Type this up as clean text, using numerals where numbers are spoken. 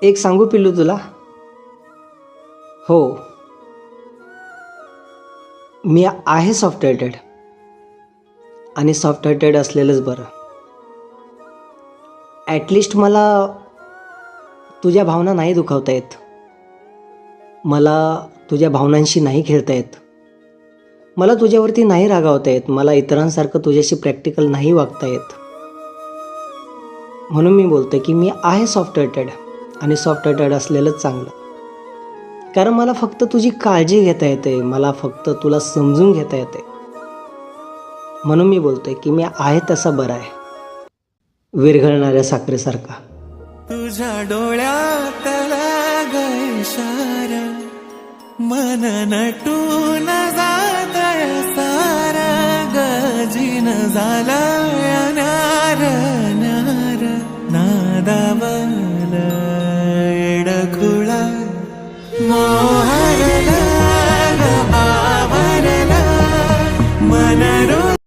एक सांगू पिल्लू तुला? हो, मी आहे सॉफ्ट हार्टेड आणि सॉफ्ट हार्टेड असलेलंच बरं. ॲटलिस्ट मला तुझ्या भावना नाही दुखावता येत, मला तुझ्या भावनांशी नाही खेळता येत, मला तुझ्यावरती नाही रागावता येत, मला इतरांसारखं तुझ्याशी प्रॅक्टिकल नाही वागता येत. म्हणून मी बोलतो की मी आहे सॉफ्ट हार्टेड आणि सॉफ्ट हार्टेड असलेलंच चांगलं. कारण मला फक्त तुझी काळजी घेता येते, मला फक्त तुला समजून घेता येते. म्हणून मी बोलतोय की मी आहे तसा बरा आहे, विरघळणाऱ्या साखरेसारखा. तुझ्या डोळ्यातला ग इशारा मन नटून जातय सारा गजीन झाला नार नार नादाव